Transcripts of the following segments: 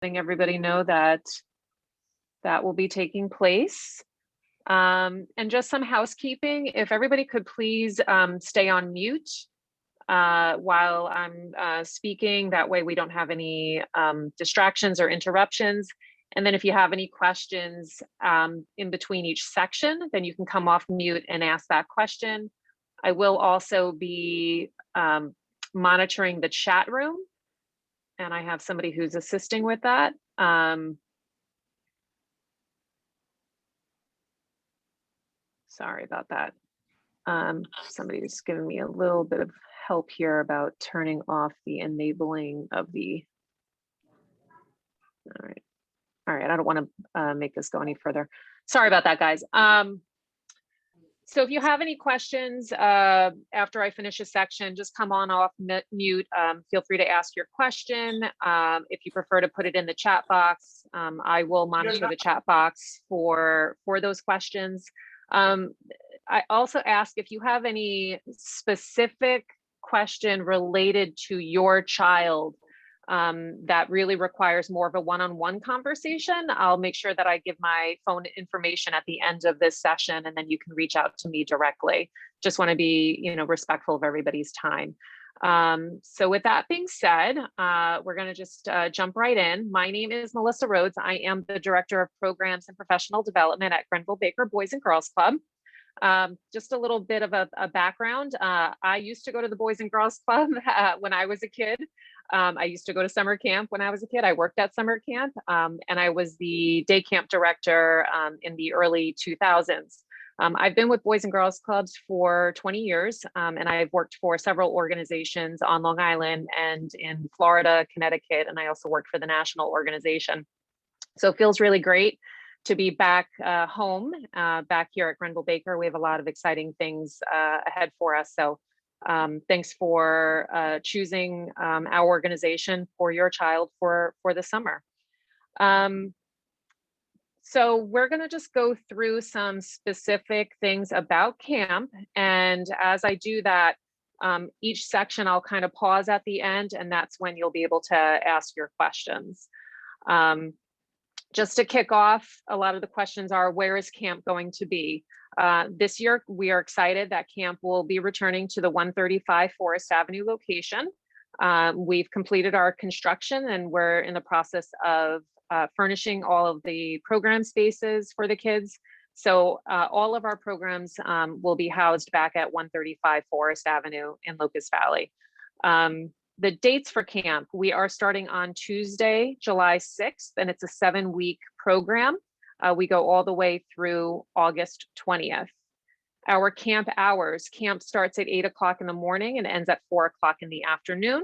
letting everybody know that that will be taking place. And just some housekeeping, if everybody could please stay on mute while I'm speaking, that way we don't have any distractions or interruptions. And then if you have any questions in between each section, then you can come off mute and ask that question. I will also be monitoring the chat room, and I have somebody who's assisting with that. Sorry about that. Somebody's giving me a little bit of help here about turning off the enabling of the. All right, I don't want to make this go any further. Sorry about that, guys. So if you have any questions after I finish a section, just come on off mute. Feel free to ask your question. If you prefer to put it in the chat box, I will monitor the chat box for those questions. I also ask if you have any specific question related to your child that really requires more of a one-on-one conversation, I'll make sure that I give my phone information at the end of this session, and then you can reach out to me directly. Just want to be, respectful of everybody's time. So with that being said, we're going to just jump right in. My name is Melissa Rhodes. I am the Director of Programs and Professional Development at Grenville Baker Boys and Girls Club. Just a little bit of a background. I used to go to the Boys and Girls Club when I was a kid. I used to go to summer camp when I was a kid. I worked at summer camp, and I was the day camp director in the early 2000s. I've been with Boys and Girls Clubs for 20 years, and I've worked for several organizations on Long Island and in Florida, Connecticut, and I also worked for the national organization. So it feels really great to be back home, back here at Grenville Baker. We have a lot of exciting things ahead for us. So thanks for choosing our organization for your child for the summer. So we're going to just go through some specific things about camp. And as I do that, each section I'll kind of pause at the end, and that's when you'll be able to ask your questions. Just to kick off, a lot of the questions are, where is camp going to be? This year, we are excited that camp will be returning to the 135 Forest Avenue location. We've completed our construction, and we're in the process of furnishing all of the program spaces for the kids. So all of our programs will be housed back at 135 Forest Avenue in Locust Valley. The dates for camp, we are starting on Tuesday, July 6th, and it's a 7-week program. We go all the way through August 20th. Our camp hours, camp starts at 8 o'clock in the morning and ends at 4 o'clock in the afternoon.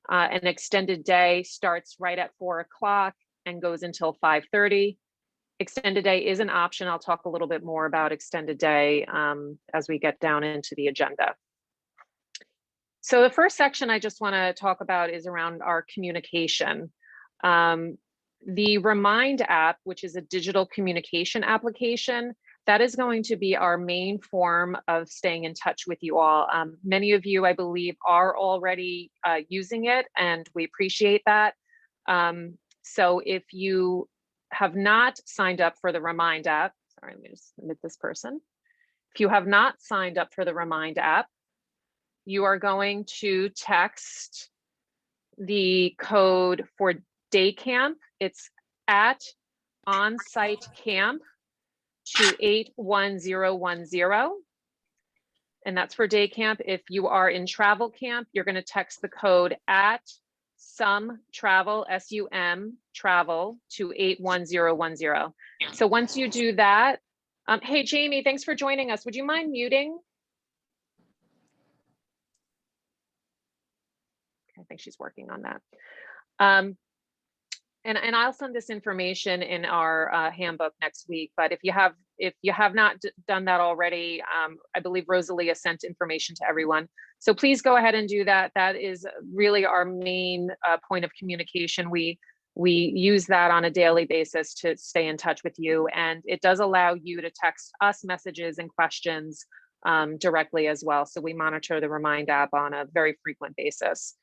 An extended day starts right at 4 o'clock and goes until 5:30. Extended day is an option. I'll talk a little bit more about extended day as we get down into the agenda. So the first section I just want to talk about is around our communication. The Remind app, which is a digital communication application, that is going to be our main form of staying in touch with you all. Many of you, I believe, are already using it, and we appreciate that. So if you have not signed up for the Remind app, sorry, let me just admit this person. If you have not signed up for the Remind app, you are going to text the code for day camp. It's at on-site camp to 81010. And that's for day camp. If you are in travel camp, you're going to text the code at some travel, SUM travel to 81010. So once you do that, hey, Jamie, thanks for joining us. Would you mind muting? I think she's working on that. And I'll send this information in our handbook next week. But if you have not done that already, I believe Rosalia sent information to everyone. So please go ahead and do that. That is really our main point of communication. We use that on a daily basis to stay in touch with you, and it does allow you to text us messages and questions directly as well. So we monitor the Remind app on a very frequent basis.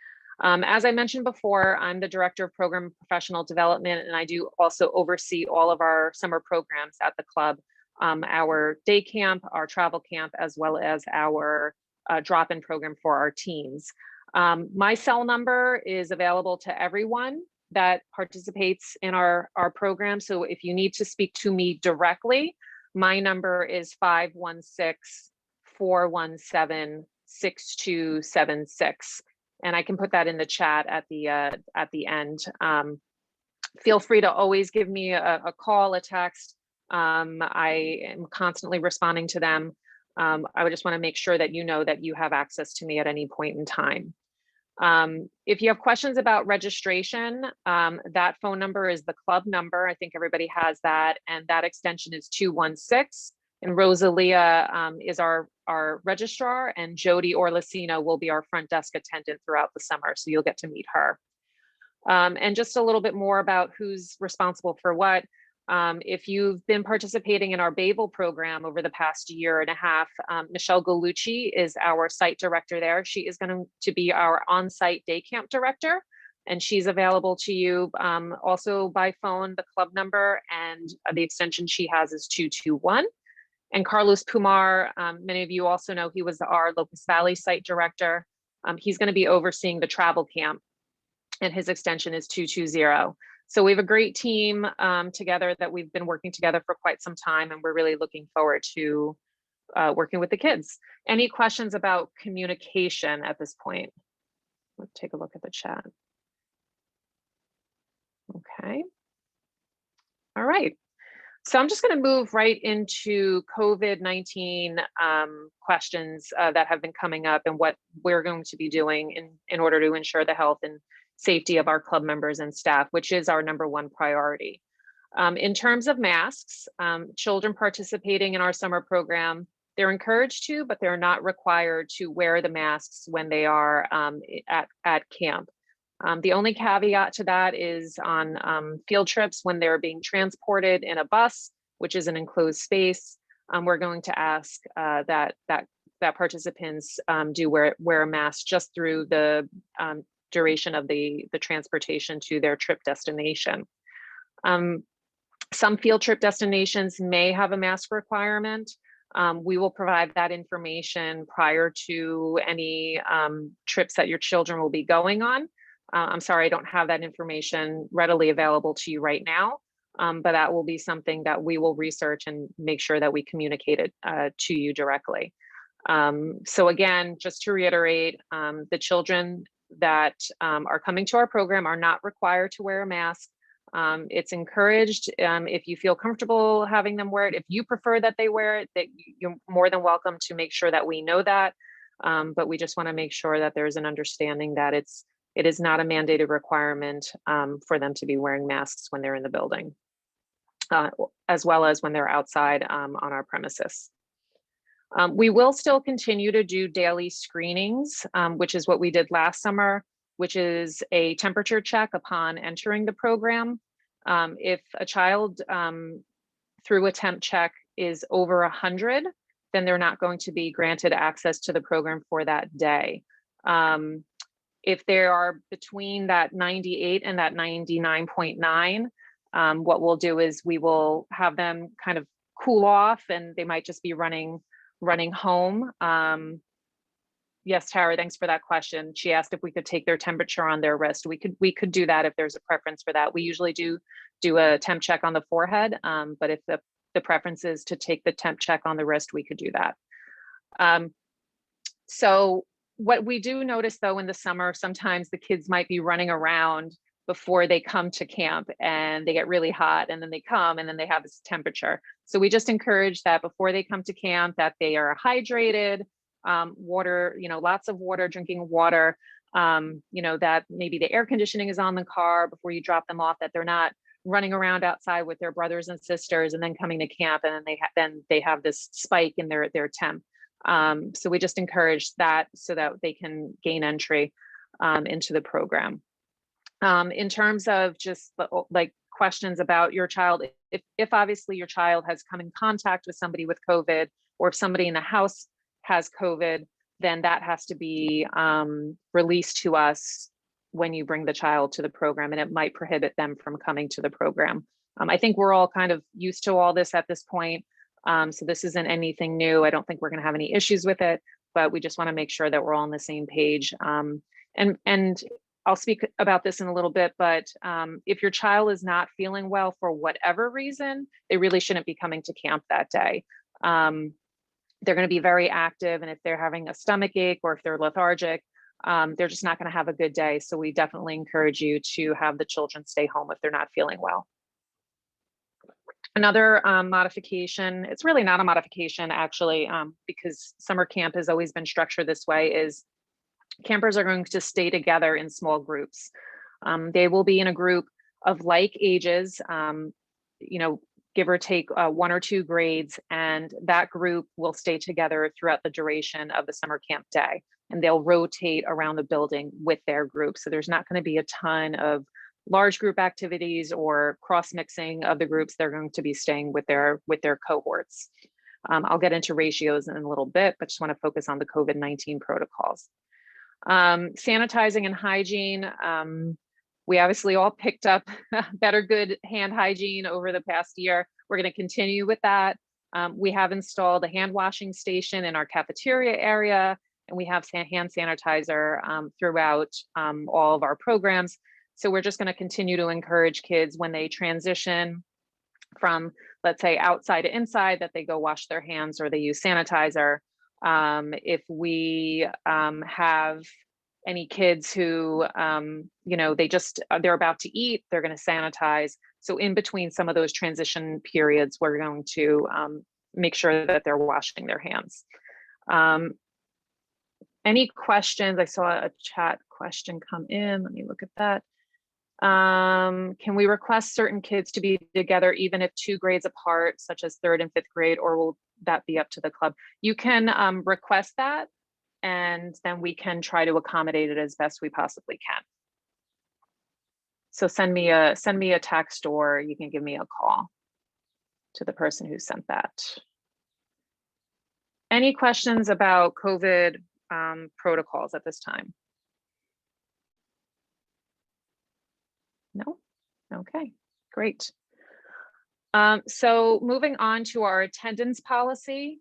As I mentioned before, I'm the Director of Program and Professional Development, and I do also oversee all of our summer programs at the club, our day camp, our travel camp, as well as our drop-in program for our teens. My cell number is available to everyone that participates in our program. So if you need to speak to me directly, my number is 516-417-6276. And I can put that in the chat at the end. Feel free to always give me a call, a text. I am constantly responding to them. I would just want to make sure that you know that you have access to me at any point in time. If you have questions about registration, that phone number is the club number. I think everybody has that, and that extension is 216. And Rosalia is our registrar, and Jody Orlesino will be our front desk attendant throughout the summer, so you'll get to meet her. And just a little bit more about who's responsible for what. If you've been participating in our Bayville program over the past year and a half, Michelle Galucci is our site director there. She is going to be our on-site day camp director, and she's available to you also by phone. The club number and the extension she has is 221. And Carlos Pumar, many of you also know he was our Locust Valley site director. He's going to be overseeing the travel camp, and his extension is 220. So we have a great team together that we've been working together for quite some time, and we're really looking forward to working with the kids. Any questions about communication at this point? Let's take a look at the chat. Okay. All right. So I'm just going to move right into COVID-19 questions that have been coming up and what we're going to be doing in order to ensure the health and safety of our club members and staff, which is our #1 priority. In terms of masks, children participating in our summer program, they're encouraged to, but they're not required to wear the masks when they are at camp. The only caveat to that is on field trips when they're being transported in a bus, which is an enclosed space. We're going to ask that participants do wear a mask just through the duration of the transportation to their trip destination. Some field trip destinations may have a mask requirement. We will provide that information prior to any trips that your children will be going on. I'm sorry, I don't have that information readily available to you right now, but that will be something that we will research and make sure that we communicate it to you directly. So again, just to reiterate, the children that are coming to our program are not required to wear a mask. It's encouraged if you feel comfortable having them wear it. If you prefer that they wear it, that you're more than welcome to make sure that we know that. But we just want to make sure that there's an understanding that it is not a mandated requirement for them to be wearing masks when they're in the building, as well as when they're outside on our premises. We will still continue to do daily screenings, which is what we did last summer, which is a temperature check upon entering the program. If a child through a temp check is over 100, then they're not going to be granted access to the program for that day. If they are between that 98 and that 99.9, what we'll do is we will have them kind of cool off, and they might just be running home. Yes, Tara, thanks for that question. She asked if we could take their temperature on their wrist. We could do that if there's a preference for that. We usually do a temp check on the forehead, but if the preference is to take the temp check on the wrist, we could do that. So what we do notice though in the summer, sometimes the kids might be running around before they come to camp, and they get really hot, and then they come and then they have this temperature. So we just encourage that before they come to camp that they are hydrated, water, lots of water, drinking water, that maybe the air conditioning is on the car before you drop them off, that they're not running around outside with their brothers and sisters and then coming to camp, and then they have this spike in their temp. So we just encourage that so that they can gain entry into the program. In terms of just like questions about your child, if obviously your child has come in contact with somebody with COVID, or if somebody in the house has COVID, then that has to be released to us when you bring the child to the program, and it might prohibit them from coming to the program. I think we're all kind of used to all this at this point. So this isn't anything new. I don't think we're going to have any issues with it, but we just want to make sure that we're all on the same page. And I'll speak about this in a little bit, but if your child is not feeling well for whatever reason, they really shouldn't be coming to camp that day. They're going to be very active, and if they're having a stomach ache or if they're lethargic, they're just not going to have a good day. So we definitely encourage you to have the children stay home if they're not feeling well. Another modification, it's really not a modification actually, because summer camp has always been structured this way, is campers are going to stay together in small groups. They will be in a group of like ages, give or take 1 or 2 grades, and that group will stay together throughout the duration of the summer camp day, and they'll rotate around the building with their group. So there's not going to be a ton of large group activities or cross mixing of the groups. They're going to be staying with their cohorts. I'll get into ratios in a little bit, but just want to focus on the COVID-19 protocols. Sanitizing and hygiene. We obviously all picked up better good hand hygiene over the past year. We're going to continue with that. We have installed a hand washing station in our cafeteria area, and we have hand sanitizer throughout all of our programs. So we're just going to continue to encourage kids when they transition from, let's say, outside to inside, that they go wash their hands or they use sanitizer. If we have any kids who, they're about to eat, they're going to sanitize. So in between some of those transition periods, we're going to make sure that they're washing their hands. Any questions? I saw a chat question come in. Let me look at that. Can we request certain kids to be together even if 2 grades apart, such as 3rd and 5th grade, or will that be up to the club? You can request that, and then we can try to accommodate it as best we possibly can. So send me a text, or you can give me a call to the person who sent that. Any questions about COVID protocols at this time? No? Okay, great. So moving on to our attendance policy.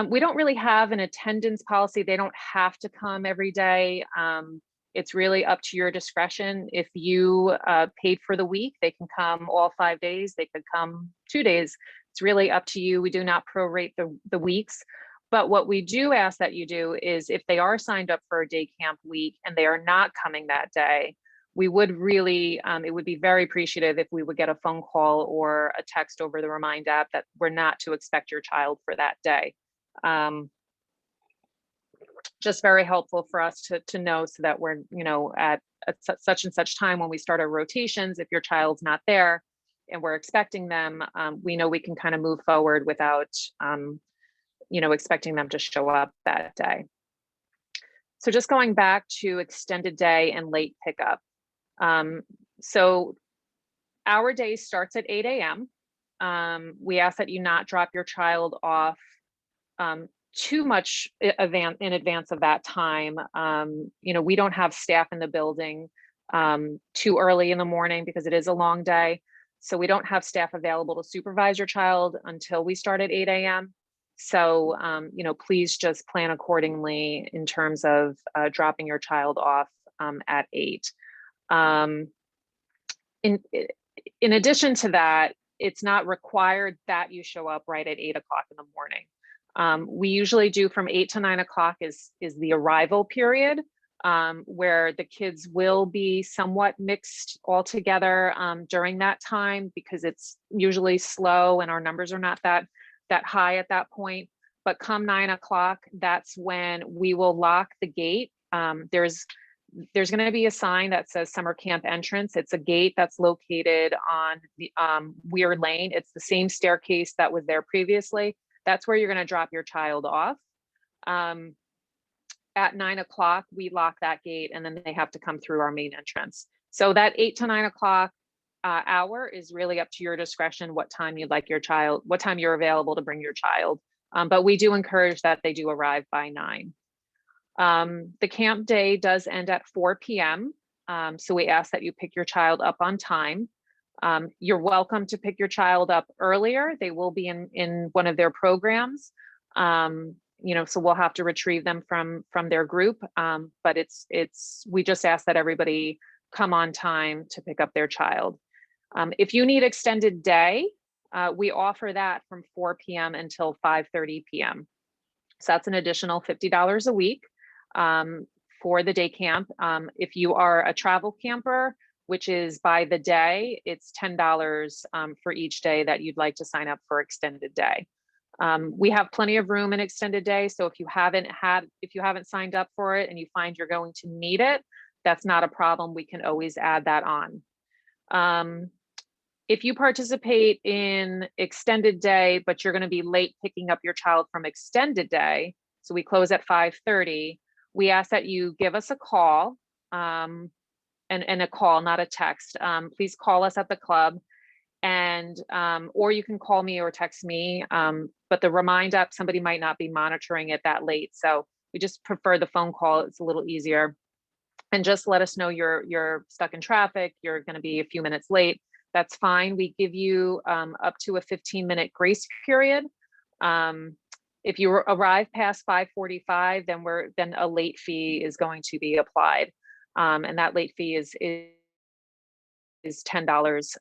We don't really have an attendance policy. They don't have to come every day. It's really up to your discretion. If you paid for the week, they can come all 5 days. They could come 2 days. It's really up to you. We do not prorate the weeks. But what we do ask that you do is, if they are signed up for a day camp week and they are not coming that day, we would really, it would be very appreciative if we would get a phone call or a text over the Remind app that we're not to expect your child for that day. Just very helpful for us to know, so that we're, at such and such time when we start our rotations, if your child's not there and we're expecting them, we know we can kind of move forward without, expecting them to show up that day. So just going back to extended day and late pickup. So our day starts at 8 a.m. We ask that you not drop your child off too much in advance of that time. We don't have staff in the building too early in the morning because it is a long day. So we don't have staff available to supervise your child until we start at 8 a.m. So, please just plan accordingly in terms of dropping your child off at 8. In addition to that, it's not required that you show up right at 8 o'clock in the morning. We usually do from 8 to 9 o'clock is the arrival period, where the kids will be somewhat mixed all together during that time, because it's usually slow and our numbers are not that high at that point. But come 9 o'clock, that's when we will lock the gate. There's going to be a sign that says summer camp entrance. It's a gate that's located on the Weir Lane. It's the same staircase that was there previously. That's where you're going to drop your child off. At 9 o'clock, we lock that gate, and then they have to come through our main entrance. So that 8 to 9 o'clock hour is really up to your discretion, what time you'd like your child, what time you're available to bring your child. But we do encourage that they do arrive by 9. The camp day does end at 4 p.m. So we ask that you pick your child up on time. You're welcome to pick your child up earlier. They will be in one of their programs. So we'll have to retrieve them from their group. But we just ask that everybody come on time to pick up their child. If you need extended day, we offer that from 4 p.m. until 5:30 p.m. So that's an additional $50 a week for the day camp. If you are a travel camper, which is by the day, it's $10 for each day that you'd like to sign up for extended day. We have plenty of room in extended day. So if you haven't signed up for it and you find you're going to need it, that's not a problem. We can always add that on. If you participate in extended day, but you're going to be late picking up your child from extended day, so we close at 5:30, we ask that you give us a call, and a call, not a text. Please call us at the club, and or you can call me or text me. But the remind app, somebody might not be monitoring it that late, so we just prefer the phone call. It's a little easier. And just let us know you're stuck in traffic, you're going to be a few minutes late. That's fine. We give you up to a 15-minute grace period. If you arrive past 5:45, then a late fee is going to be applied, and that late fee is $10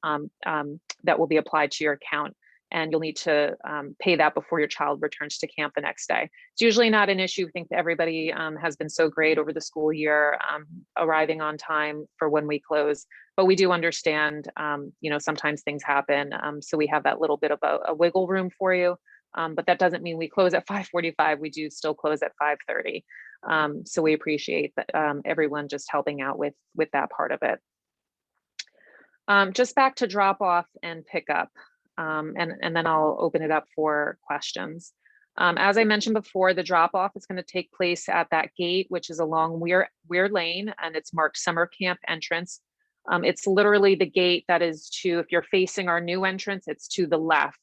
that will be applied to your account, and you'll need to pay that before your child returns to camp the next day. It's usually not an issue. I think that everybody has been so great over the school year, arriving on time for when we close. But we do understand, sometimes things happen. So we have that little bit of a wiggle room for you. But that doesn't mean we close at 5:45. We do still close at 5:30. So we appreciate that, everyone just helping out with that part of it. Just back to drop off and pick up, and then I'll open it up for questions. As I mentioned before, the drop off is going to take place at that gate, which is along Weir Lane, and it's marked Summer Camp Entrance. It's literally the gate that is if you're facing our new entrance, it's to the left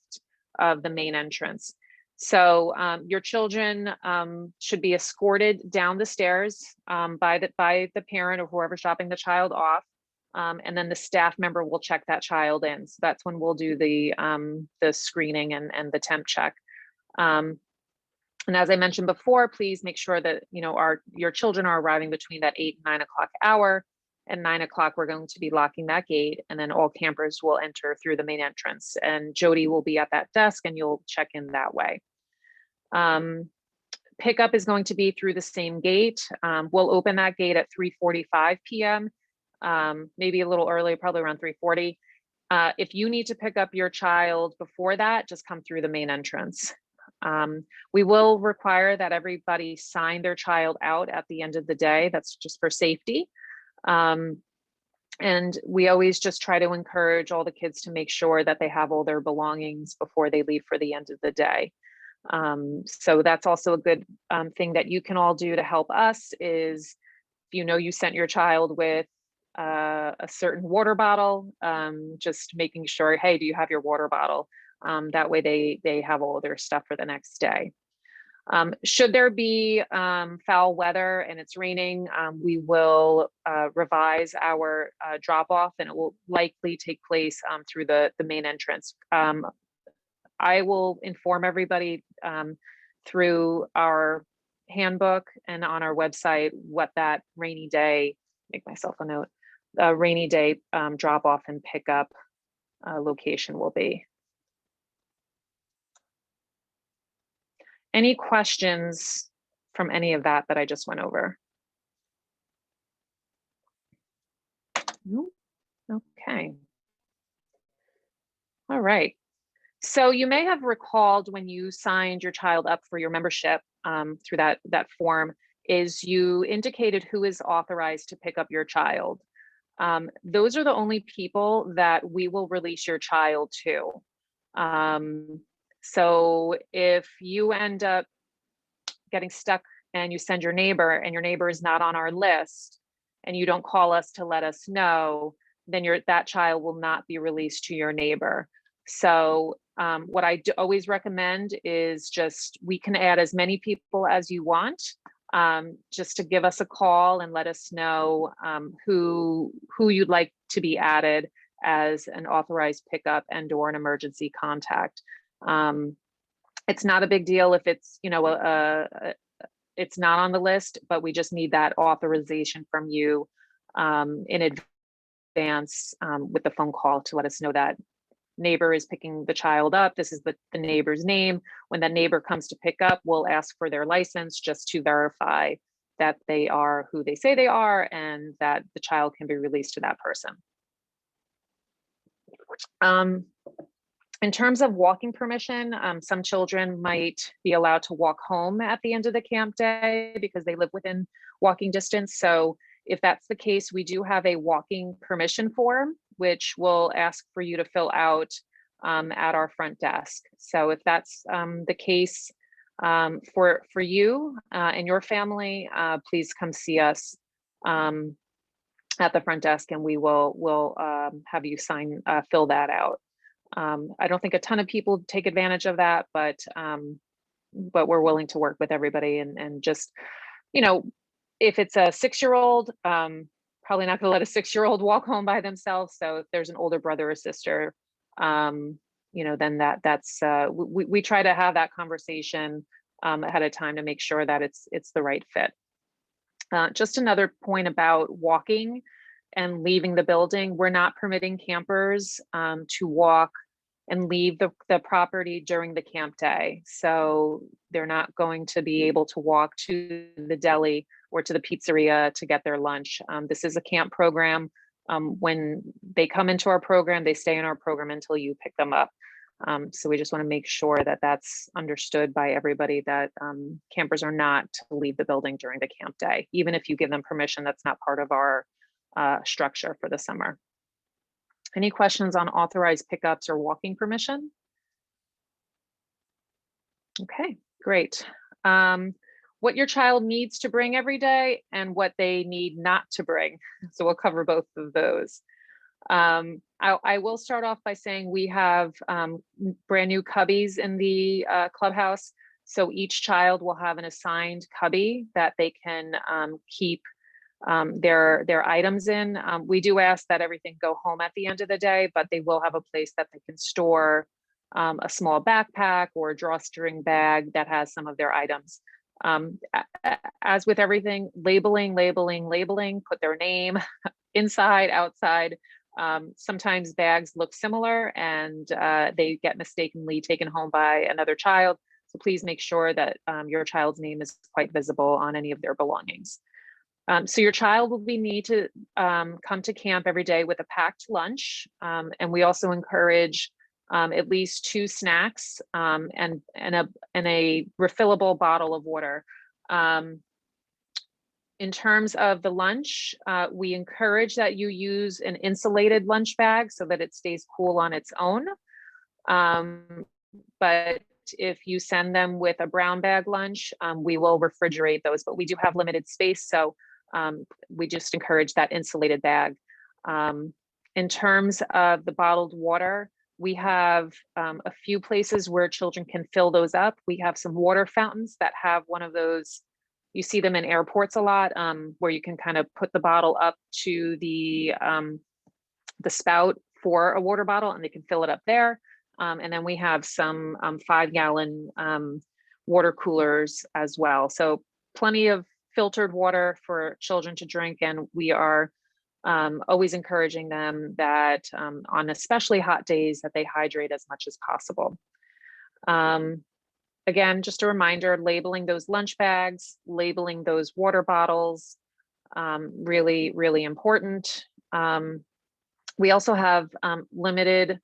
of the main entrance. So your children should be escorted down the stairs by the parent or whoever's dropping the child off. And then the staff member will check that child in. So that's when we'll do the screening and the temp check. And as I mentioned before, please make sure that your children are arriving between that 8 and 9 o'clock hour. And 9 o'clock, we're going to be locking that gate, and then all campers will enter through the main entrance. And Jody will be at that desk, and you'll check in that way. Pickup is going to be through the same gate. We'll open that gate at 3:45 p.m. Maybe a little early, probably around 3:40. If you need to pick up your child before that, just come through the main entrance. We will require that everybody sign their child out at the end of the day. That's just for safety. And we always just try to encourage all the kids to make sure that they have all their belongings before they leave for the end of the day. So that's also a good thing that you can all do to help us is, if you sent your child with a certain water bottle, just making sure, hey, do you have your water bottle? That way they have all of their stuff for the next day. Should there be foul weather and it's raining, we will revise our drop off, and it will likely take place through the main entrance. I will inform everybody through our handbook and on our website what that rainy day, make myself a note, rainy day drop off and pick up location will be. Any questions from any of that I just went over? No? Okay. All right. So you may have recalled when you signed your child up for your membership through that form, is you indicated who is authorized to pick up your child. Those are the only people that we will release your child to. So if you end up getting stuck and you send your neighbor and your neighbor is not on our list and you don't call us to let us know, then that child will not be released to your neighbor. So what I always recommend is we can add as many people as you want. just to give us a call and let us know who you'd like to be added as an authorized pickup and/or an emergency contact. It's not a big deal if it's, you know, it's not on the list, but we just need that authorization from you in advance with the phone call to let us know that neighbor is picking the child up. This is the neighbor's name. When that neighbor comes to pick up, we'll ask for their license just to verify that they are who they say they are and that the child can be released to that person. In terms of walking permission, some children might be allowed to walk home at the end of the camp day because they live within walking distance. So if that's the case, we do have a walking permission form, which we'll ask for you to fill out at our front desk. So if that's the case for you and your family, please come see us at the front desk, and we'll have you fill that out. I don't think a ton of people take advantage of that, but we're willing to work with everybody and just, you know, if it's a 6-year-old, probably not going to let a 6-year-old walk home by themselves. So if there's an older brother or sister, you know, then that's we try to have that conversation ahead of time to make sure that it's the right fit. Just another point about walking and leaving the building. We're not permitting campers to walk and leave the property during the camp day. So they're not going to be able to walk to the deli or to the pizzeria to get their lunch. This is a camp program. When they come into our program, they stay in our program until you pick them up. So we just want to make sure that that's understood by everybody, that campers are not to leave the building during the camp day. Even if you give them permission, that's not part of our structure for the summer. Any questions on authorized pickups or walking permission? Okay, great. What your child needs to bring every day and what they need not to bring. So we'll cover both of those. I will start off by saying we have brand new cubbies in the clubhouse. So each child will have an assigned cubby that they can keep their items in. We do ask that everything go home at the end of the day, but they will have a place that they can store a small backpack or a drawstring bag that has some of their items. As with everything, labeling, put their name inside, outside. Sometimes bags look similar and they get mistakenly taken home by another child. So please make sure that your child's name is quite visible on any of their belongings. So your child will need to come to camp every day with a packed lunch. And we also encourage at least 2 snacks and a refillable bottle of water. In terms of the lunch, we encourage that you use an insulated lunch bag so that it stays cool on its own. But if you send them with a brown bag lunch, we will refrigerate those, but we do have limited space. So we just encourage that insulated bag. In terms of the bottled water, we have a few places where children can fill those up. We have some water fountains that have one of those. You see them in airports a lot, where you can kind of put the bottle up to the spout for a water bottle and they can fill it up there. And then we have some 5-gallon water coolers as well. So plenty of filtered water for children to drink. And we are always encouraging them that on especially hot days that they hydrate as much as possible. Again, just a reminder, labeling those lunch bags, labeling those water bottles, really, really important. We also have limited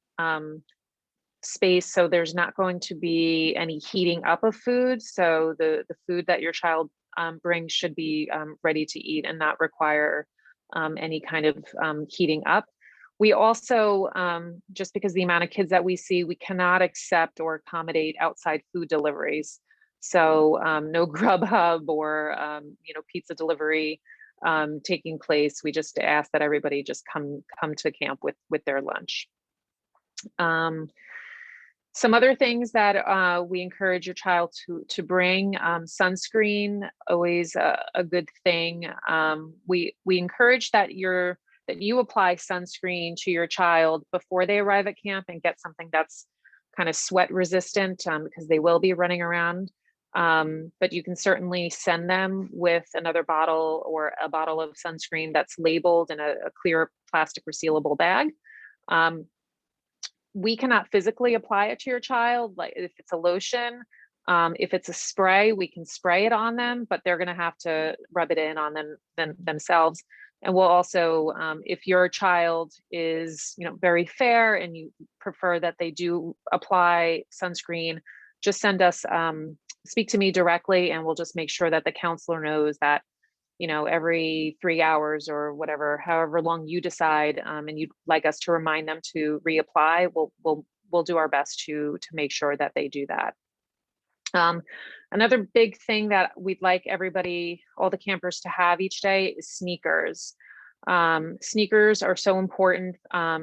space, so there's not going to be any heating up of food. So the food that your child brings should be ready to eat and not require any kind of heating up. We also, just because the amount of kids that we see, we cannot accept or accommodate outside food deliveries. So no Grubhub or pizza delivery taking place. We just ask that everybody just come to camp with their lunch. Some other things that we encourage your child to bring, sunscreen, always a good thing. We encourage that you apply sunscreen to your child before they arrive at camp, and get something that's kind of sweat resistant, because they will be running around. But you can certainly send them with another bottle or a bottle of sunscreen that's labeled in a clear plastic resealable bag. We cannot physically apply it to your child, like if it's a lotion. If it's a spray, we can spray it on them, but they're going to have to rub it in on themselves. And we'll also, if your child is, very fair and you prefer that they do apply sunscreen, just send us, speak to me directly, and we'll just make sure that the counselor knows that, every 3 hours or whatever, however long you decide, and you'd like us to remind them to reapply, we'll do our best to make sure that they do that. Another big thing that we'd like everybody, all the campers, to have each day is sneakers. Sneakers are so important,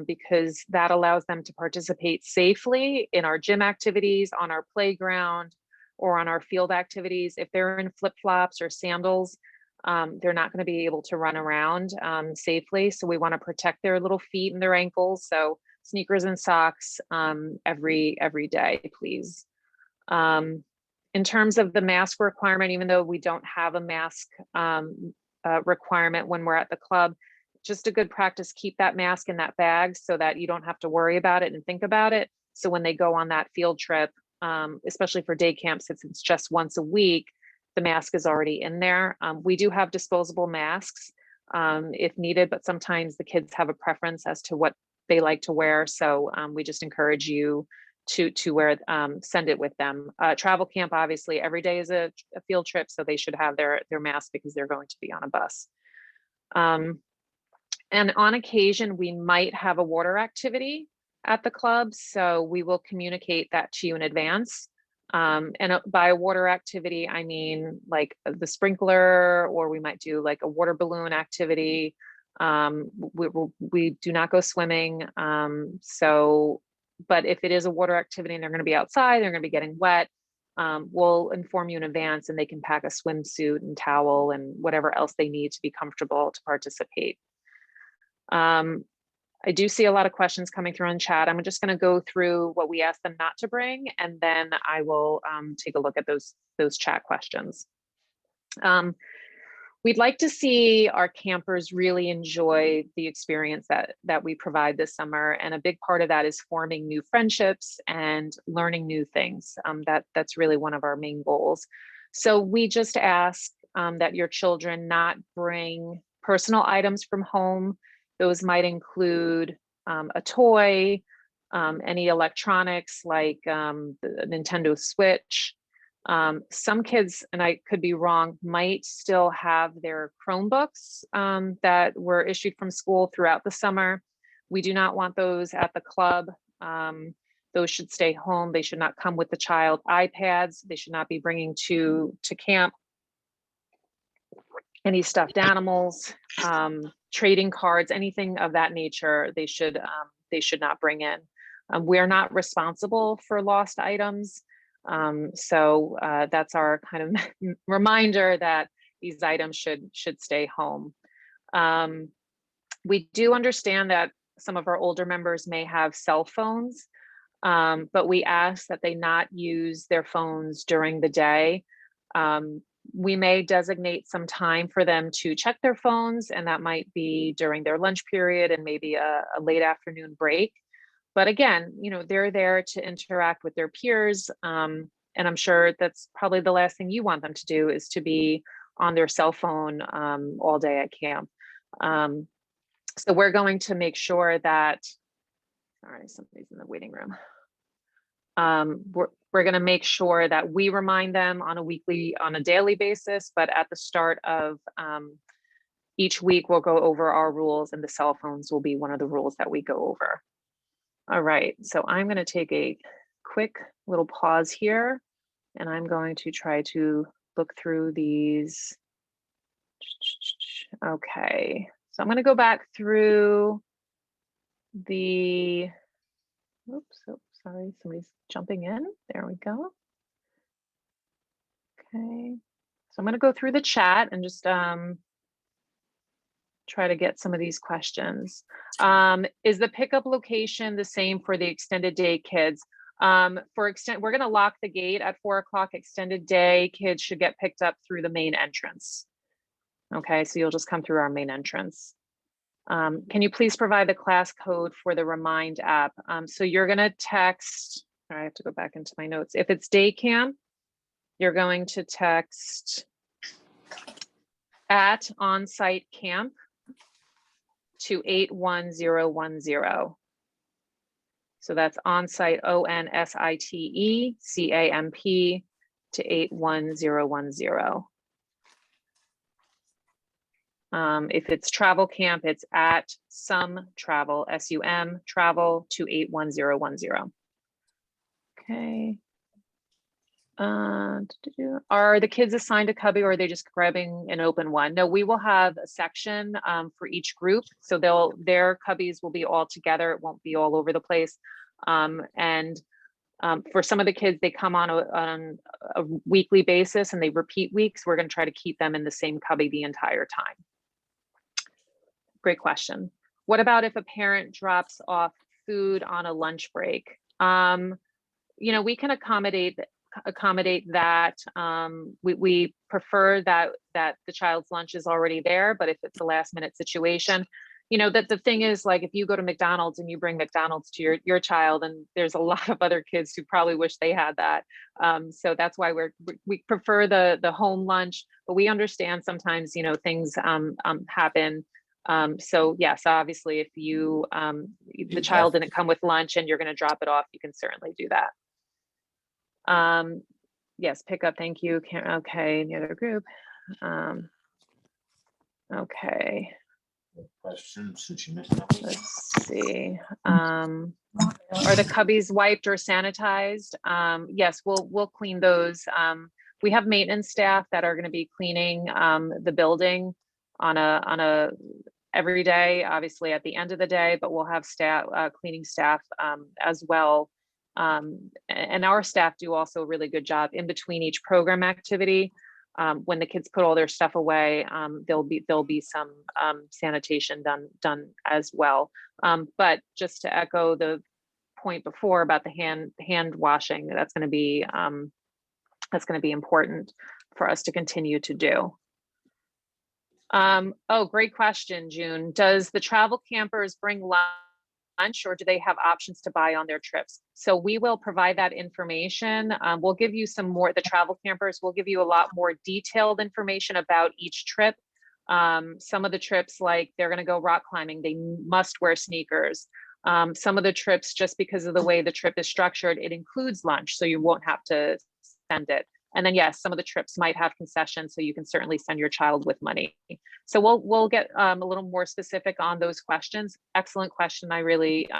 because that allows them to participate safely in our gym activities, on our playground, or on our field activities. If they're in flip-flops or sandals, they're not going to be able to run around safely. So we want to protect their little feet and their ankles. So sneakers and socks every day, please. In terms of the mask requirement, even though we don't have a mask requirement when we're at the club, just a good practice, keep that mask in that bag so that you don't have to worry about it and think about it. So when they go on that field trip, especially for day camp, since it's just once a week, the mask is already in there. We do have disposable masks if needed, but sometimes the kids have a preference as to what they like to wear. So we just encourage you to wear, send it with them. Travel camp, obviously, every day is a field trip, so they should have their mask because they're going to be on a bus. And on occasion, we might have a water activity at the club, so we will communicate that to you in advance. And by water activity, I mean like the sprinkler, or we might do like a water balloon activity. We do not go swimming. But if it is a water activity and they're going to be outside, they're going to be getting wet, we'll inform you in advance, and they can pack a swimsuit and towel and whatever else they need to be comfortable to participate. I do see a lot of questions coming through in chat. I'm just going to go through what we asked them not to bring, and then I will take a look at those chat questions. We'd like to see our campers really enjoy the experience that we provide this summer, and a big part of that is forming new friendships and learning new things. That's really one of our main goals. So we just ask that your children not bring personal items from home. Those might include a toy, any electronics like the Nintendo Switch. Some kids, and I could be wrong, might still have their Chromebooks that were issued from school throughout the summer. We do not want those at the club. Those should stay home. They should not come with the child. iPads, they should not be bringing to camp. Any stuffed animals, trading cards, anything of that nature, they should not bring in. We're not responsible for lost items. So that's our kind of reminder that these items should stay home. We do understand that some of our older members may have cell phones, but we ask that they not use their phones during the day. We may designate some time for them to check their phones, and that might be during their lunch period and maybe a late afternoon break. But again, they're there to interact with their peers. And I'm sure that's probably the last thing you want them to do, is to be on their cell phone all day at camp. So we're going to make sure that, sorry, somebody's in the waiting room. We're going to make sure that we remind them on a daily basis, but at the start of each week, we'll go over our rules, and the cell phones will be one of the rules that we go over. All right, so I'm going to take a quick little pause here, and I'm going to try to look through these. Okay, so I'm going to go back through the Oops, oh, sorry, somebody's jumping in. There we go. Okay, so I'm going to go through the chat and just try to get some of these questions. Is the pickup location the same for the extended day kids? We're going to lock the gate at 4 o'clock. Extended day kids should get picked up through the main entrance. Okay, so you'll just come through our main entrance. Can you please provide the class code for the Remind app? So you're going to text, I have to go back into my notes. If it's day camp, you're going to text at onsite camp to 81010. So that's onsite, ONSITE CAMP to 81010. If it's travel camp, it's at some travel, SUM travel to 81010. Okay. Are the kids assigned a cubby, or are they just grabbing an open one? No, we will have a section for each group. So their cubbies will be all together. It won't be all over the place. For some of the kids, they come on a weekly basis and they repeat weeks. We're going to try to keep them in the same cubby the entire time. Great question. What about if a parent drops off food on a lunch break? We can accommodate that. We prefer that the child's lunch is already there, but if it's a last minute situation, that the thing is, like, if you go to McDonald's and you bring McDonald's to your child, and there's a lot of other kids who probably wish they had that. So that's why we prefer the home lunch, but we understand sometimes, things happen. So yes, obviously, if the child didn't come with lunch and you're going to drop it off, you can certainly do that. Yes, pick up. Thank you. Okay, the other group. Okay. Question since you missed that. Let's see. Are the cubbies wiped or sanitized? Yes, we'll clean those. We have maintenance staff that are going to be cleaning the building on a every day, obviously at the end of the day, but we'll have cleaning staff as well. And our staff do also a really good job in between each program activity. When the kids put all their stuff away, there'll be some sanitation done as well. But just to echo the point before about the hand washing, that's going to be important for us to continue to do. Oh, great question, June. Does the travel campers bring lunch, or do they have options to buy on their trips? So we will provide that information. We'll give you some more, the travel campers will give you a lot more detailed information about each trip. Some of the trips, like they're going to go rock climbing, they must wear sneakers. Some of the trips, just because of the way the trip is structured, it includes lunch, so you won't have to send it. And then yes, some of the trips might have concessions, so you can certainly send your child with money. So we'll get a little more specific on those questions. Excellent question. I really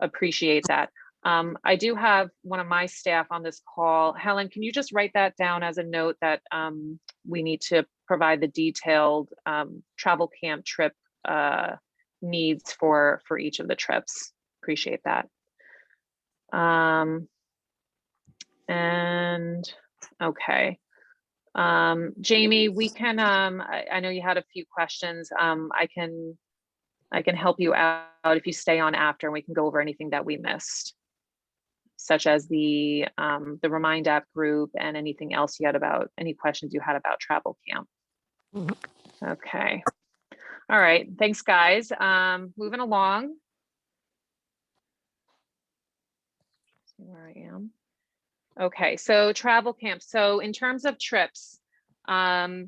appreciate that. I do have one of my staff on this call. Helen, can you just write that down as a note that we need to provide the detailed travel camp trip needs for each of the trips? Appreciate that. And okay, Jamie, we can, I know you had a few questions. I can help you out if you stay on after, and we can go over anything that we missed, such as the Remind app group and anything else you had about, any questions you had about travel camp. Okay. All right. Thanks, guys. Moving along. See where I am. Okay, so travel camp. So in terms of trips, so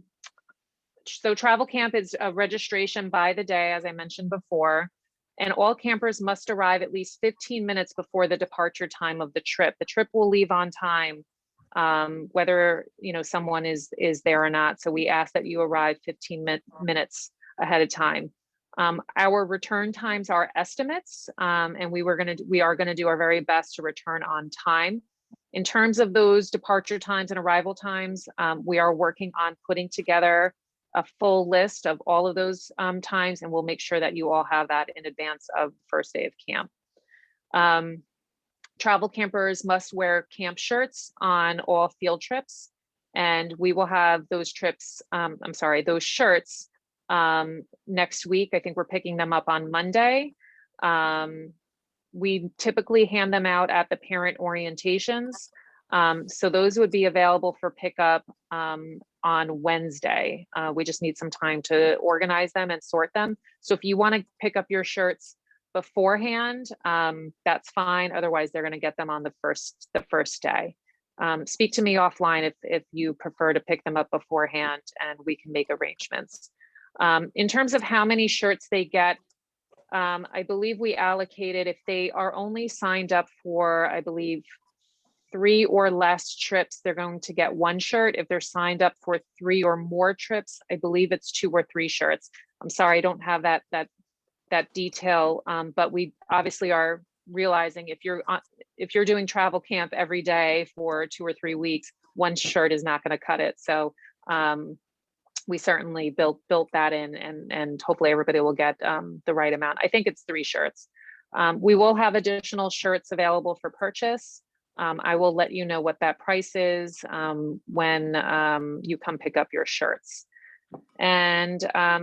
travel camp is a registration by the day, as I mentioned before, and all campers must arrive at least 15 minutes before the departure time of the trip. The trip will leave on time, whether someone is there or not. So we ask that you arrive 15 minutes ahead of time. Our return times are estimates, and we are gonna do our very best to return on time. In terms of those departure times and arrival times, we are working on putting together a full list of all of those times, and we'll make sure that you all have that in advance of the first day of camp. Travel campers must wear camp shirts on all field trips, and we will have those trips, those shirts next week. I think we're picking them up on Monday. We typically hand them out at the parent orientations. So those would be available for pickup on Wednesday. We just need some time to organize them and sort them. So if you want to pick up your shirts beforehand, that's fine. Otherwise, they're going to get them on the first day. Speak to me offline if you prefer to pick them up beforehand, and we can make arrangements. In terms of how many shirts they get, I believe we allocated, if they are only signed up for, I believe, 3 or less trips, they're going to get 1 shirt. If they're signed up for 3 or more trips, I believe it's 2 or 3 shirts. I'm sorry, I don't have that detail, but we obviously are realizing if you're doing travel camp every day for 2 or 3 weeks, 1 shirt is not going to cut it. So we certainly built that in, and hopefully everybody will get the right amount. I think it's 3 shirts. We will have additional shirts available for purchase. I will let you know what that price is when you come pick up your shirts. And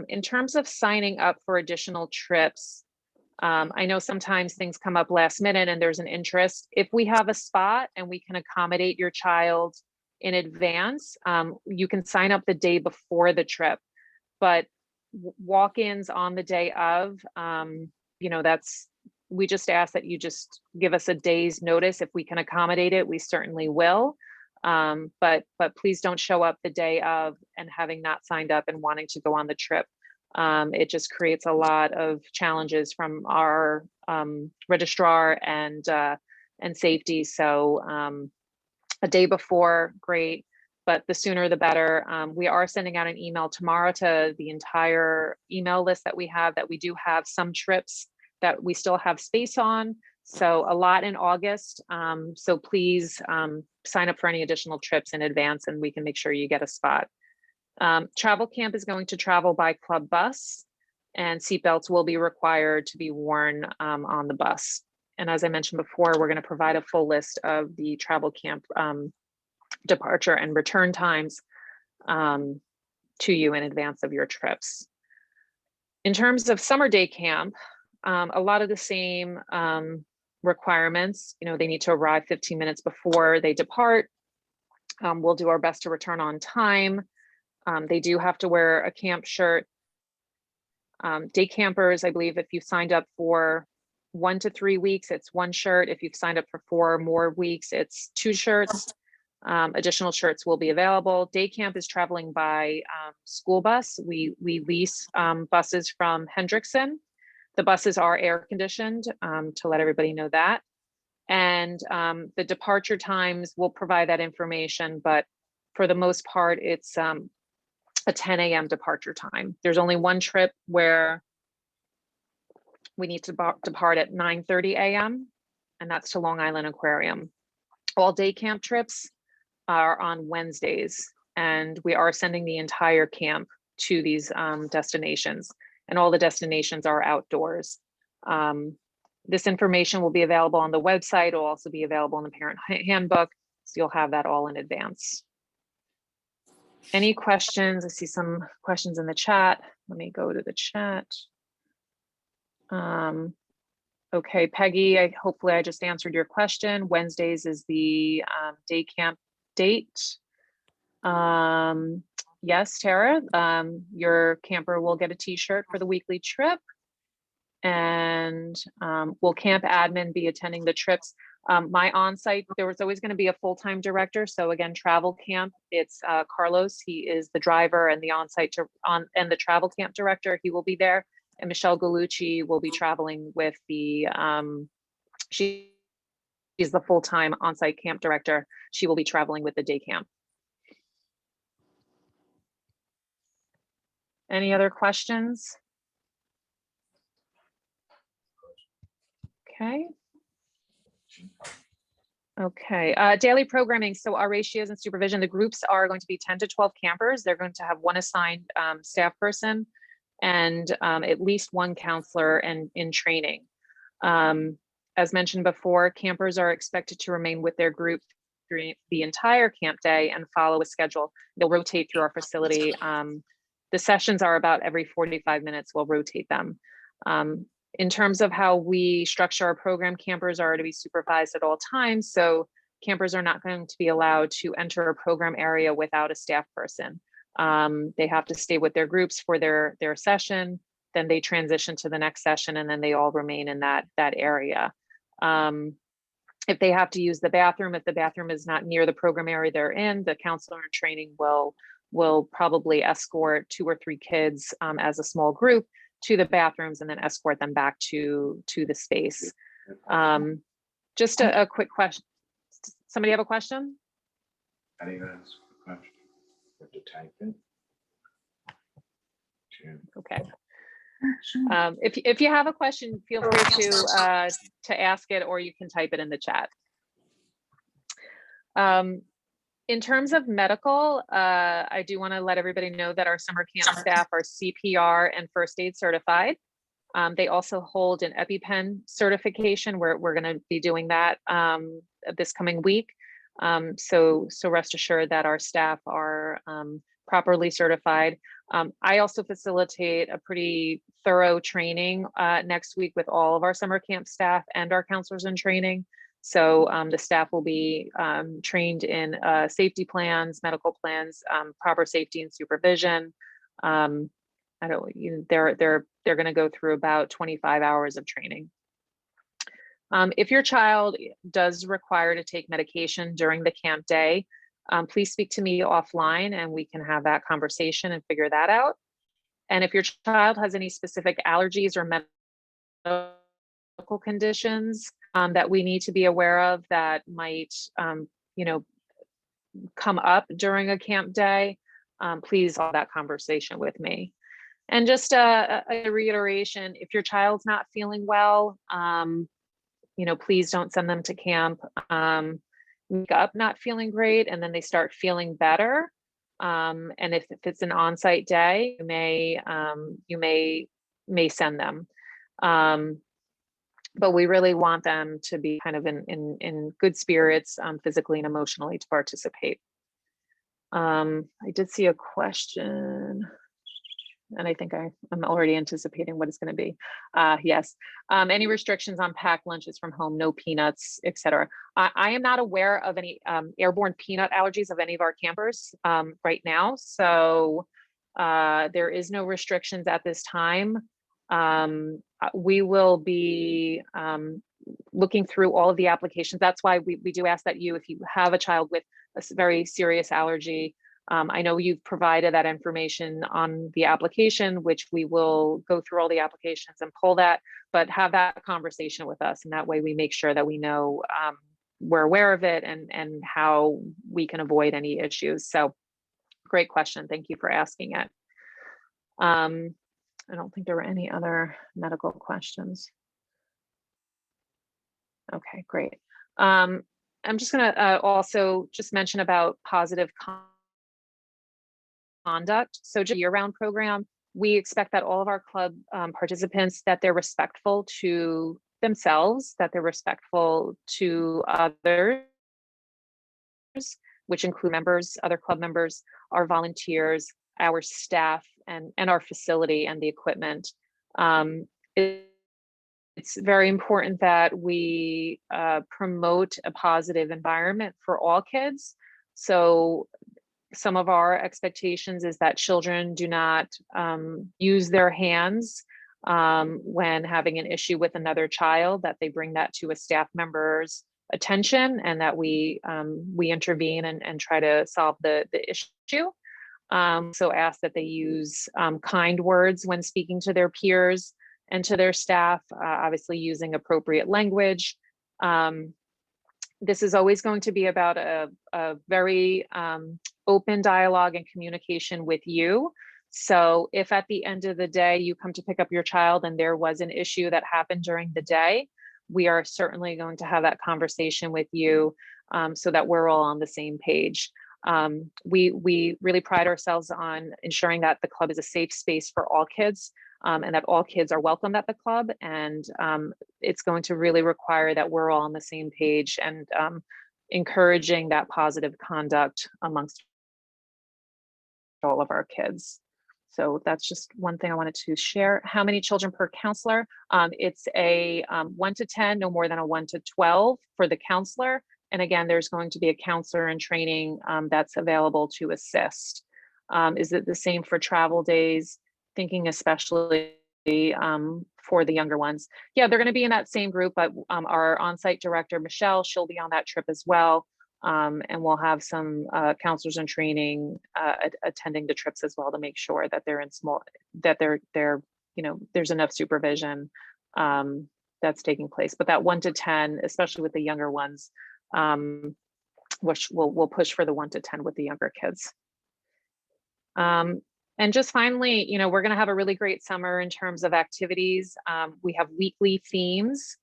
in terms of signing up for additional trips, I know sometimes things come up last minute and there's an interest. If we have a spot and we can accommodate your child in advance, you can sign up the day before the trip, but walk-ins on the day of, we just ask that you just give us a day's notice. If we can accommodate it, we certainly will. But please don't show up the day of and having not signed up and wanting to go on the trip. It just creates a lot of challenges from our registrar and safety. So a day before, great, but the sooner the better. We are sending out an email tomorrow to the entire email list that we have, that we do have some trips that we still have space on. So a lot in August. So please sign up for any additional trips in advance and we can make sure you get a spot. Travel camp is going to travel by club bus, and seatbelts will be required to be worn on the bus. And as I mentioned before, we're going to provide a full list of the travel camp departure and return times to you in advance of your trips. In terms of summer day camp, a lot of the same requirements. They need to arrive 15 minutes before they depart. We'll do our best to return on time. They do have to wear a camp shirt. Day campers, I believe if you signed up for 1 to 3 weeks, it's 1 shirt. If you've signed up for 4 more weeks, it's 2 shirts. Additional shirts will be available. Day camp is traveling by school bus. We lease buses from Hendrickson. The buses are air conditioned, to let everybody know that. And the departure times, we'll provide that information, but for the most part, it's a 10 a.m. departure time. There's only 1 trip where we need to depart at 9:30 a.m. and that's to Long Island Aquarium. All day camp trips are on Wednesdays, and we are sending the entire camp to these destinations, and all the destinations are outdoors. This information will be available on the website. It will also be available in the parent handbook, so you'll have that all in advance. Any questions? I see some questions in the chat. Let me go to the chat. Okay, Peggy, hopefully I just answered your question. Wednesdays is the day camp date. Yes, Tara, your camper will get a t-shirt for the weekly trip. And will camp admin be attending the trips? My on-site, there was always going to be a full-time director. So again, travel camp, it's Carlos. He is the driver and the on-site and the travel camp director. He will be there. And Michelle Gallucci will be traveling with the, she's the full-time on-site camp director. She will be traveling with the day camp. Any other questions? Okay. Okay, daily programming. So our ratios and supervision, the groups are going to be 10 to 12 campers. They're going to have 1 assigned staff person and at least 1 counselor and in training. as mentioned before, campers are expected to remain with their group through the entire camp day and follow a schedule. They'll rotate through our facility. The sessions are about every 45 minutes. We'll rotate them. In terms of how we structure our program, campers are to be supervised at all times. So campers are not going to be allowed to enter a program area without a staff person. They have to stay with their groups for their session, then they transition to the next session, and then they all remain in that area. If they have to use the bathroom, if the bathroom is not near the program area they're in, the counselor in training will probably escort 2 or 3 kids as a small group to the bathrooms and then escort them back to the space. Just a quick question. Somebody have a question? I think that's a question. You have to type it. Okay. If you have a question, feel free to ask it, or you can type it in the chat. In terms of medical, I do want to let everybody know that our summer camp staff are CPR and first aid certified. They also hold an EpiPen certification. We're going to be doing that this coming week. So rest assured that our staff are properly certified. I also facilitate a pretty thorough training next week with all of our summer camp staff and our counselors in training. So the staff will be trained in safety plans, medical plans, proper safety and supervision. They're going to go through about 25 hours of training. If your child does require to take medication during the camp day, please speak to me offline and we can have that conversation and figure that out. And if your child has any specific allergies or medical conditions that we need to be aware of that might, come up during a camp day, please have that conversation with me. And just a reiteration, if your child's not feeling well, please don't send them to camp. Wake up not feeling great, and then they start feeling better. And if it's an on-site day, you may send them. But we really want them to be kind of in good spirits, physically and emotionally, to participate. I did see a question, and I think I'm already anticipating what it's going to be. Yes. Any restrictions on packed lunches from home, no peanuts, etc. I am not aware of any airborne peanut allergies of any of our campers right now. So there is no restrictions at this time. We will be looking through all of the applications. That's why we do ask that if you have a child with a very serious allergy, I know you've provided that information on the application, which we will go through all the applications and pull that, but have that conversation with us. And that way we make sure that we know we're aware of it and how we can avoid any issues. So great question. Thank you for asking it. I don't think there were any other medical questions. Okay, great. I'm just gonna also just mention about positive conduct. So just a year-round program, we expect that all of our club participants, that they're respectful to themselves, that they're respectful to others, which include other club members, our volunteers, our staff, and our facility and the equipment. It's very important that we promote a positive environment for all kids. So some of our expectations is that children do not use their hands when having an issue with another child, that they bring that to a staff member's attention, and that we intervene and try to solve the issue. So ask that they use kind words when speaking to their peers and to their staff, obviously using appropriate language. This is always going to be about a very open dialogue and communication with you. So if at the end of the day you come to pick up your child and there was an issue that happened during the day, we are certainly going to have that conversation with you so that we're all on the same page. We really pride ourselves on ensuring that the club is a safe space for all kids. and that all kids are welcome at the club. And it's going to really require that we're all on the same page and encouraging that positive conduct amongst all of our kids. So that's just one thing I wanted to share. How many children per counselor? It's a 1 to 10, no more than a 1 to 12 for the counselor. And again, there's going to be a counselor in training that's available to assist. Is it the same for travel days? Thinking especially for the younger ones. Yeah, they're going to be in that same group, but our on-site director, Michelle, she'll be on that trip as well. And we'll have some counselors in training attending the trips as well to make sure that they're in that they're there's enough supervision that's taking place. But that 1 to 10, especially with the younger ones, which we'll push for the 1 to 10 with the younger kids. And just finally, we're going to have a really great summer in terms of activities. We have weekly themes.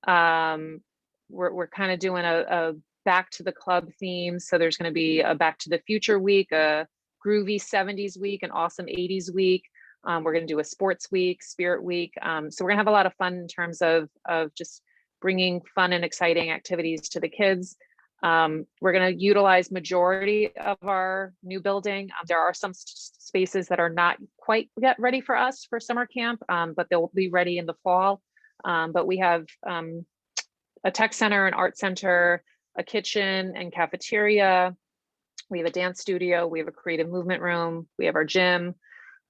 We're kind of doing a back to the club theme. So there's going to be a back to the future week, a groovy 70s week, an awesome 80s week. We're going to do a sports week, spirit week. So we're gonna have a lot of fun in terms of just bringing fun and exciting activities to the kids. We're going to utilize majority of our new building. There are some spaces that are not quite yet ready for us for summer camp, but they'll be ready in the fall. But we have a tech center, an art center, a kitchen and cafeteria. We have a dance studio. We have a creative movement room. We have our gym.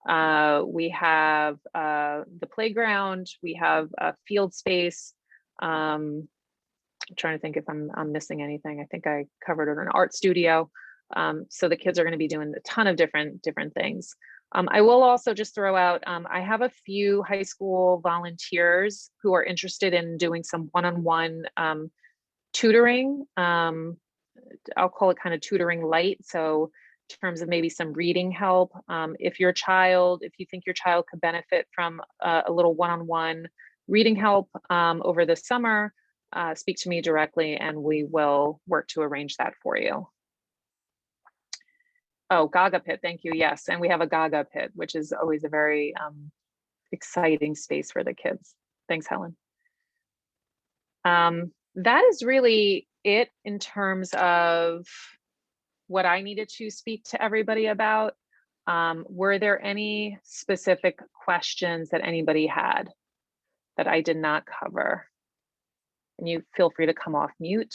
We have the playground. We have a field space. I'm trying to think if I'm missing anything. I think I covered it, an art studio. So the kids are going to be doing a ton of different things. I will also just throw out, I have a few high school volunteers who are interested in doing some one-on-one tutoring. I'll call it kind of tutoring light. So in terms of maybe some reading help, if you think your child could benefit from a little one-on-one reading help over the summer, speak to me directly and we will work to arrange that for you. Oh, Gaga Pit, thank you. Yes, and we have a Gaga Pit, which is always a very exciting space for the kids. Thanks, Helen. That is really it in terms of what I needed to speak to everybody about. Were there any specific questions that anybody had that I did not cover? And you feel free to come off mute.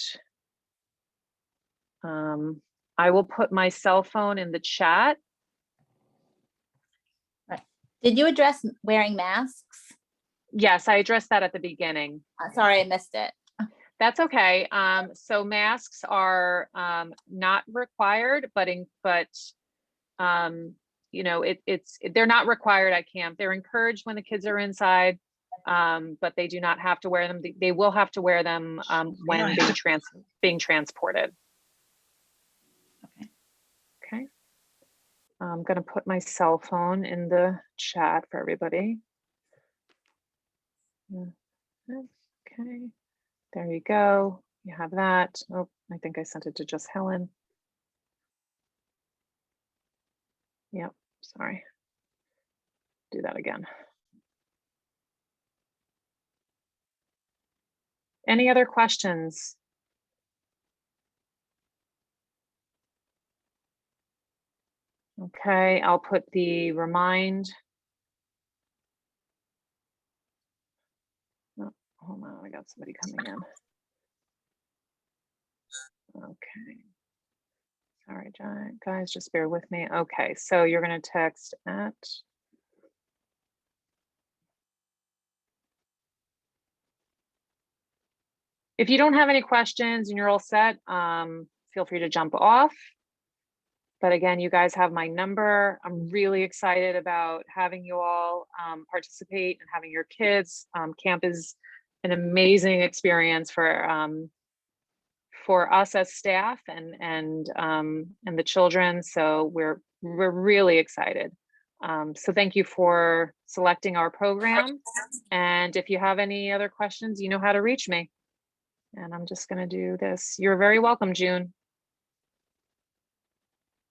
I will put my cell phone in the chat. Right. Did you address wearing masks? Yes, I addressed that at the beginning. Sorry, I missed it. That's okay. So masks are not required, but they're not required at camp. They're encouraged when the kids are inside, but they do not have to wear them. They will have to wear them when being transported. Okay. I'm going to put my cell phone in the chat for everybody. Okay. There you go. You have that. Oh, I think I sent it to just Helen. Yep, sorry. Do that again. Any other questions? Okay, I'll put the remind. Oh, hold on, I got somebody coming in. Okay. Sorry, guys, just bear with me. Okay, so you're going to text at. If you don't have any questions and you're all set, feel free to jump off. But again, you guys have my number. I'm really excited about having you all participate and having your kids. Camp is an amazing experience for us as staff and the children. So we're really excited. So thank you for selecting our program. And if you have any other questions, you know how to reach me. And I'm just going to do this. You're very welcome, June.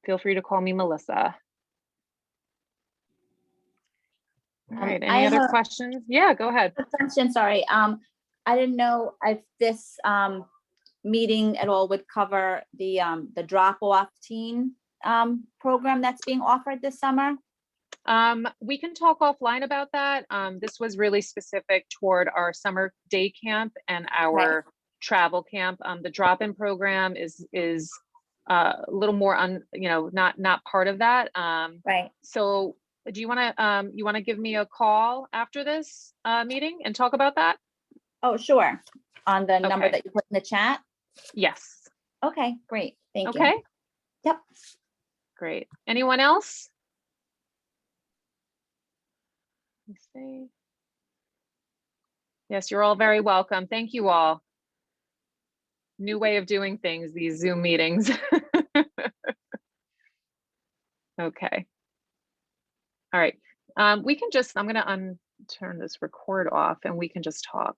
Feel free to call me Melissa. All right, I any other have questions? Yeah, go ahead. a question, sorry. I didn't know if this meeting at all would cover the drop-off teen program that's being offered this summer. We can talk offline about that. This was really specific toward our summer day camp and our travel camp. The drop-in program is a little more not part of that. Right. So do you want to give me a call after this meeting and talk about that? Oh, sure. On the number Okay. that you put in the chat. Yes. Okay, great. Thank you. Okay, Yep. great. Anyone else? Let's see. Yes, you're all very welcome. Thank you all. New way of doing things, these Zoom meetings. Okay. All right. We can just, I'm going to turn this record off and we can just talk.